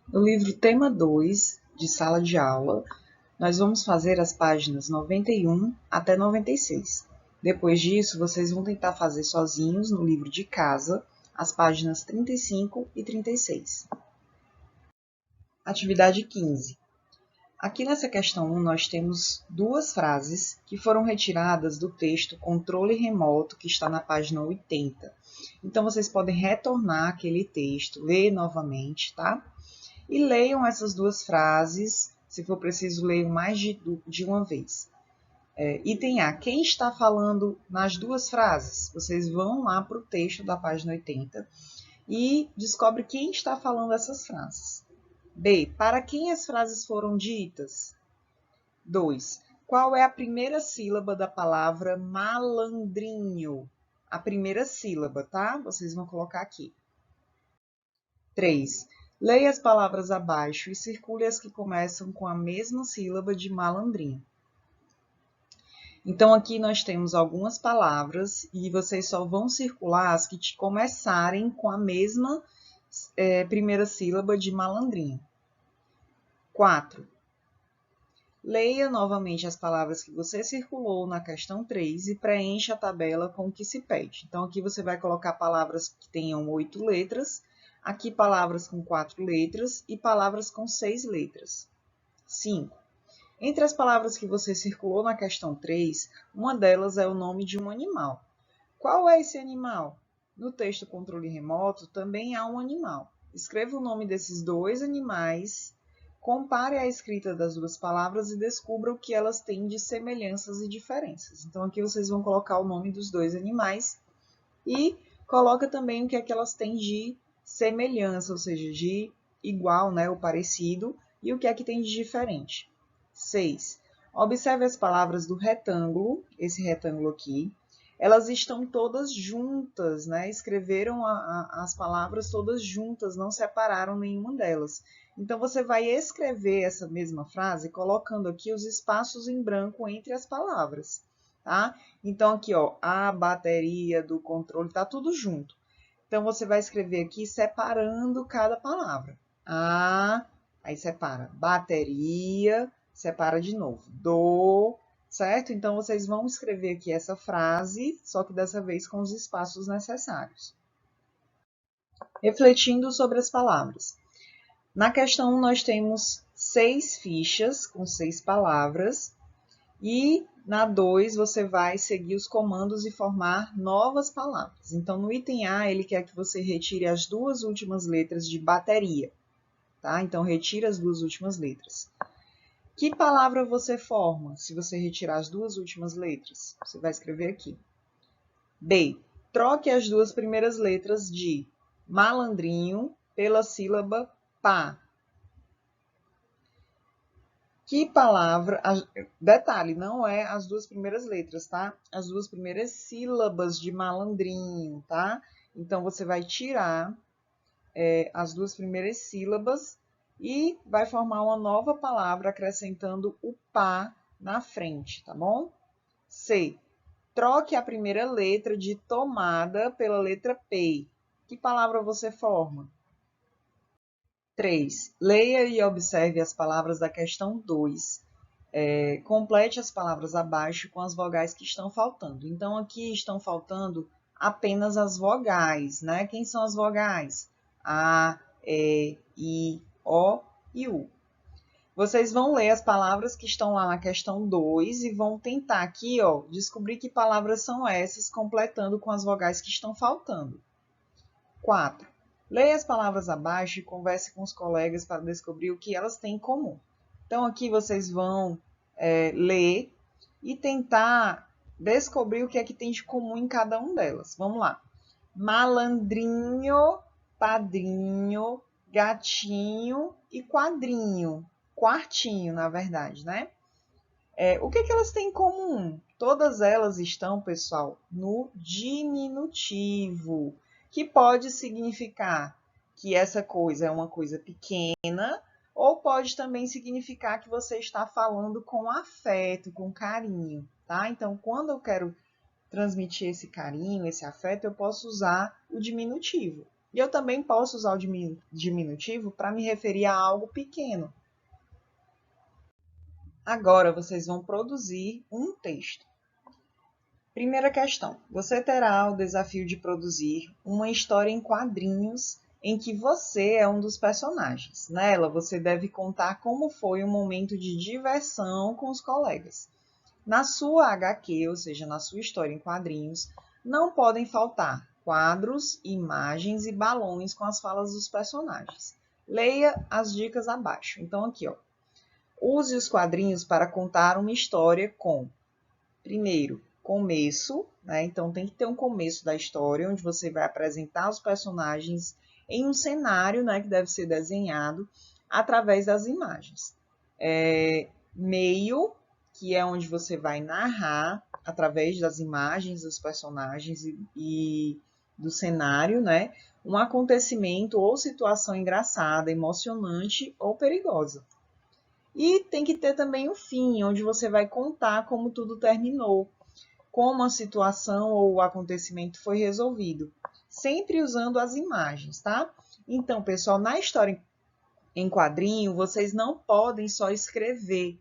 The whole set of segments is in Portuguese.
No livro Tema 2, de sala de aula, nós vamos fazer as páginas 91 até 96. Depois disso, vocês vão tentar fazer sozinhos no livro de casa as páginas 35 e 36. Atividade 15. Aqui nessa questão 1, nós temos duas frases que foram retiradas do texto Controle Remoto, que está na página 80. Então, vocês podem retornar aquele texto, ler novamente, tá? E leiam essas duas frases, se for preciso, leiam mais de uma vez. Item A, quem está falando nas duas frases? Vocês vão lá para o texto da página 80 e descobre quem está falando essas frases. B, para quem as frases foram ditas? 2. Qual é a primeira sílaba da palavra malandrinho? A primeira sílaba, tá? Vocês vão colocar aqui. 3. Leia as palavras abaixo e circule as que começam com a mesma sílaba de malandrinho. Então, aqui nós temos algumas palavras e vocês só vão circular as que começarem com a mesma primeira sílaba de malandrinho. 4. Leia novamente as palavras que você circulou na questão 3 e preencha a tabela com o que se pede. Então, aqui você vai colocar palavras que tenham 8 letras, aqui palavras com 4 letras e palavras com 6 letras. 5. Entre as palavras que você circulou na questão 3, uma delas é o nome de um animal. Qual é esse animal? No texto Controle Remoto também há um animal. Escreva o nome desses dois animais, compare a escrita das duas palavras e descubra o que elas têm de semelhanças e diferenças. Então, aqui vocês vão colocar o nome dos dois animais e coloca também o que é que elas têm de semelhança, ou seja, de igual, né, ou parecido, e o que é que tem de diferente. 6. Observe as palavras do retângulo, esse retângulo aqui. Elas estão todas juntas, né? Escreveram as palavras todas juntas, não separaram nenhuma delas. Então, você vai escrever essa mesma frase colocando aqui os espaços em branco entre as palavras, tá? Então, aqui, ó, a bateria do controle, tá tudo junto. Então, você vai escrever aqui separando cada palavra. Aí separa bateria, separa de novo. Certo? Então, vocês vão escrever aqui essa frase, só que dessa vez com os espaços necessários. Refletindo sobre as palavras. Na questão 1, nós temos 6 fichas com 6 palavras. E na 2, você vai seguir os comandos e formar novas palavras. Então, no item A, ele quer que você retire as duas últimas letras de bateria. Tá? Então, retira as duas últimas letras. Que palavra você forma se você retirar as duas últimas letras? Você vai escrever aqui. B. Troque as duas primeiras letras de malandrinho pela sílaba pá. Que palavra... Detalhe, não é as duas primeiras letras, tá? As duas primeiras sílabas de malandrinho, tá? Então, você vai tirar as duas primeiras sílabas e vai formar uma nova palavra acrescentando o pá na frente, tá bom? C. Troque a primeira letra de tomada pela letra P. Que palavra você forma? 3. Leia e observe as palavras da questão 2. Complete as palavras abaixo com as vogais que estão faltando. Então, aqui estão faltando apenas as vogais, né? Quem são as vogais? A, E, I, O e U. Vocês vão ler as palavras que estão lá na questão 2 e vão tentar aqui, ó, descobrir que palavras são essas, completando com as vogais que estão faltando. 4. Leia as palavras abaixo e converse com os colegas para descobrir o que elas têm em comum. Então, aqui vocês vão ler e tentar descobrir o que é que tem de comum em cada uma delas. Vamos lá. Malandrinho, padrinho, gatinho e quadrinho. Quartinho, na verdade, né? O que é que elas têm em comum? Todas elas estão, pessoal, no diminutivo, que pode significar que essa coisa é uma coisa pequena, ou pode também significar que você está falando com afeto, com carinho, tá? Então, quando eu quero transmitir esse carinho, esse afeto, eu posso usar o diminutivo. E eu também posso usar o diminutivo para me referir a algo pequeno. Agora vocês vão produzir um texto. Primeira questão: você terá o desafio de produzir uma história em quadrinhos em que você é um dos personagens. Nela, você deve contar como foi um momento de diversão com os colegas. Na sua HQ, ou seja, na sua história em quadrinhos, não podem faltar quadros, imagens e balões com as falas dos personagens. Leia as dicas abaixo. Então, aqui, ó. Use os quadrinhos para contar uma história com, primeiro, começo, né? Então tem que ter um começo da história, onde você vai apresentar os personagens em um cenário, né, que deve ser desenhado através das imagens. Meio, que é onde você vai narrar através das imagens dos personagens e do cenário, né, um acontecimento ou situação engraçada, emocionante ou perigosa. E tem que ter também o fim, onde você vai contar como tudo terminou, como a situação ou o acontecimento foi resolvido, sempre usando as imagens, tá? Então, pessoal, na história em quadrinho, vocês não podem só escrever,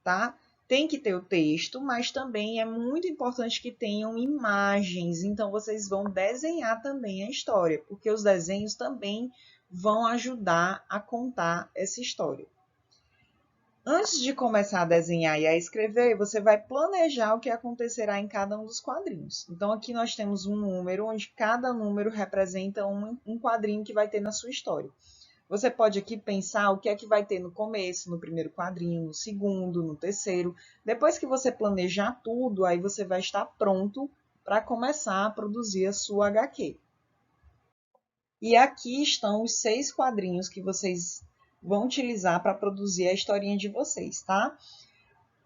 tá? Tem que ter o texto, mas também é muito importante que tenham imagens. Então, vocês vão desenhar também a história, porque os desenhos também vão ajudar a contar essa história. Antes de começar a desenhar e a escrever, você vai planejar o que acontecerá em cada um dos quadrinhos. Então, aqui nós temos um número, onde cada número representa um quadrinho que vai ter na sua história. Você pode aqui pensar o que é que vai ter no começo, no primeiro quadrinho, no segundo, no terceiro. Depois que você planejar tudo, aí você vai estar pronto para começar a produzir a sua HQ. E aqui estão os 6 quadrinhos que vocês vão utilizar para produzir a historinha de vocês, tá?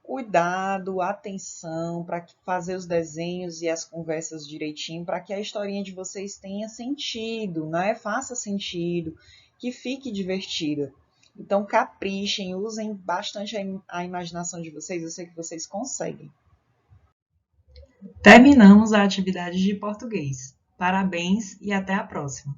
Cuidado, atenção para fazer os desenhos e as conversas direitinho para que a historinha de vocês tenha sentido, né? Faça sentido, que fique divertida. Então, caprichem, usem bastante a imaginação de vocês, eu sei que vocês conseguem. Terminamos a atividade de português. Parabéns e até a próxima!